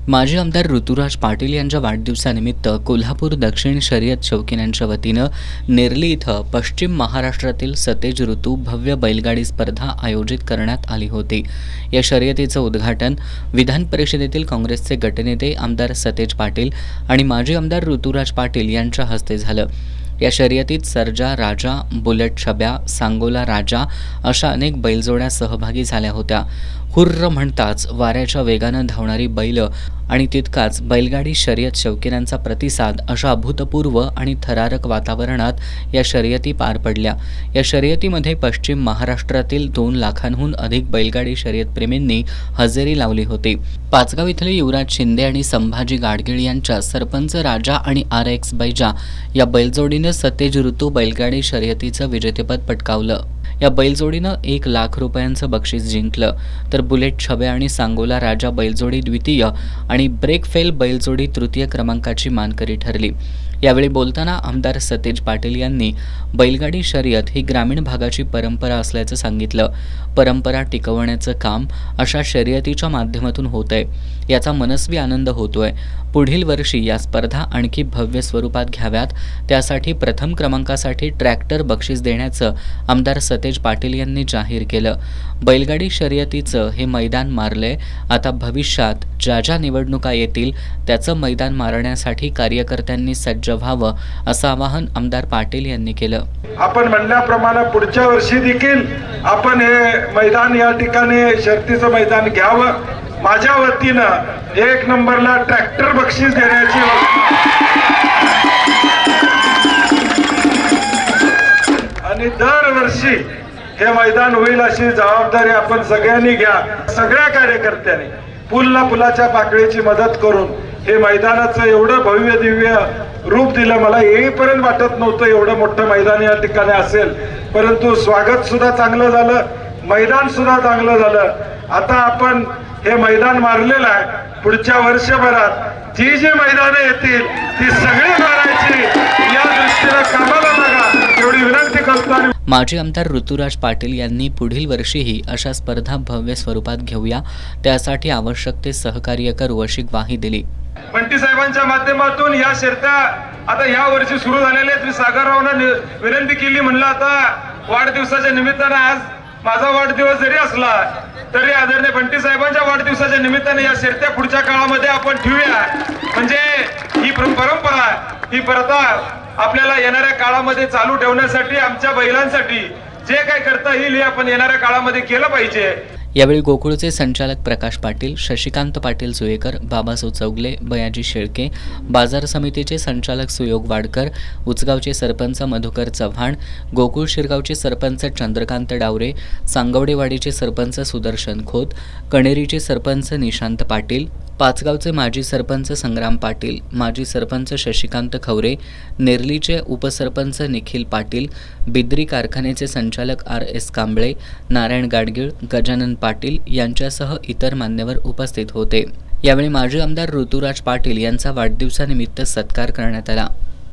माजी आमदार ऋतुराज पाटील यांच्या वाढदिवसानिमित्त कोल्हापूर दक्षिण शर्यत शौकीनांच्या वतीनं नेरली इथं पश्चिम महाराष्ट्रातील सतेज ऋतू भव्य बैलगाडी स्पर्धा आयोजित करण्यात आली होती। या शर्यतीचं उद्घाटन विधान परिषदेतील काँग्रेसचे गटनेते आमदार सतेज पाटील आणि माजी आमदार ऋतुराज पाटील यांच्या हस्ते झालं। या शर्यतीत सर्जा राजा, बुलेट छब्या, सांगोला राजा अशा अनेक बैलजोड्या सहभागी झाल्या होत्या। हुर्र म्हणताच वाऱ्याच्या वेगानं धावणारी बैल आणि तितकाच बैलगाडी शर्यत शौकीनांचा प्रतिसाद अशा अभूतपूर्व आणि थरारक वातावरणात या शर्यती पार पडल्या। या शर्यतीमध्ये पश्चिम महाराष्ट्रातील 2 लाखांहून अधिक बैलगाडी शर्यतप्रेमींनी हजेरी लावली होती। पाचगाव इथले युवराज शिंदे आणि संभाजी गाडगीळ यांच्या सरपंच राजा आणि RX बैजा या बैलजोडीनं सतेज ऋतू बैलगाडी शर्यतीचं विजेतेपद पटकावलं। या बैलजोडीनं 1 लाख रुपयांचं बक्षीस जिंकलं, तर बुलेट छब्या आणि सांगोला राजा बैलजोडी द्वितीय आणि ब्रेक फेल बैलजोडी तृतीय क्रमांकाची मानकरी ठरली। यावेळी बोलताना आमदार सतेज पाटील यांनी बैलगाडी शर्यत ही ग्रामीण भागाची परंपरा असल्याचं सांगितलं। परंपरा टिकवण्याचं काम अशा शर्यतीच्या माध्यमातून होतंय, याचा मनस्वी आनंद होतोय। पुढील वर्षी या स्पर्धा आणखी भव्य स्वरूपात घ्याव्यात, त्यासाठी प्रथम क्रमांकासाठी ट्रॅक्टर बक्षीस देण्याचं आमदार सतेज पाटील यांनी जाहीर केलं। बैलगाडी शर्यतीचं हे मैदान मारलंय, आता भविष्यात ज्या निवडणुका येतील त्याचं मैदान मारण्यासाठी कार्यकर्त्यांनी सज्ज व्हावं असं आवाहन आमदार पाटील यांनी केलं। आपण म्हणल्याप्रमाणे पुढच्या वर्षी देखील आपण हे मैदान या ठिकाणी शर्यतीचं मैदान घ्यावं। माझ्या वतीनं 1 नंबरला ट्रॅक्टर बक्षीस देण्याची आणि दरवर्षी हे मैदान होईल अशी जबाबदारी आपण सगळ्यांनी घ्या। सगळ्या कार्यकर्त्यांनी पुलाच्या पाकळीची मदत करून हे मैदानाचं एवढं भव्य दिव्य रूप दिलं। मला येईपर्यंत वाटत नव्हतं एवढं मोठं मैदान या ठिकाणी असेल, परंतु स्वागत सुद्धा चांगलं झालं, मैदान सुद्धा चांगलं झालं। आता आपण हे मैदान मारलेलं आहे, पुढच्या वर्षभरात जी मैदानं येतील ती सगळी मारायची या दृष्टीने कामाला लागा एवढी विनंती करतो। माजी आमदार ऋतुराज पाटील यांनी पुढील वर्षीही अशा स्पर्धा भव्य स्वरूपात घेऊया, त्यासाठी आवश्यक ते सहकार्य करू अशी ग्वाही दिली। बंटी साहेबांच्या माध्यमातून या शर्यता आता या वर्षी सुरू झालेल्या आहेत। मी सागररावांना विनंती केली, म्हणलं आता वाढदिवसाच्या निमित्तानं आज माझा वाढदिवस जरी असला तरी आदरणीय बंटी साहेबांच्या वाढदिवसाच्या निमित्ताने या शर्यत्या पुढच्या काळामध्ये आपण ठेवूया। म्हणजे ही परंपरा, ही प्रथा आपल्याला येणाऱ्या काळामध्ये चालू ठेवण्यासाठी आमच्या बैलांसाठी जे काही करता येईल हे आपण येणाऱ्या काळामध्ये केलं पाहिजे। यावेळी गोकुळचे संचालक प्रकाश पाटील, शशिकांत पाटील सुयेकर, बाबासो चौगले, बयाजी शेळके, बाजार समितीचे संचालक सुयोग वाडकर, उचगावचे सरपंच मधुकर चव्हाण, गोकुळ शिरगावचे सरपंच चंद्रकांत डावरे, सांगवडेवाडीचे सरपंच सुदर्शन खोत, कणेरीचे सरपंच निशांत पाटील, पाचगावचे माजी सरपंच संग्राम पाटील, माजी सरपंच शशिकांत खवरे, नेरलीचे उपसरपंच निखिल पाटील, बिद्री कारखान्याचे संचालक RS कांबळे, नारायण गाडगीळ, गजानन पाटील यांच्यासह इतर मान्यवर उपस्थित होते। यावेळी माजी आमदार ऋतुराज पाटील यांचा वाढदिवसानिमित्त सत्कार करण्यात आला।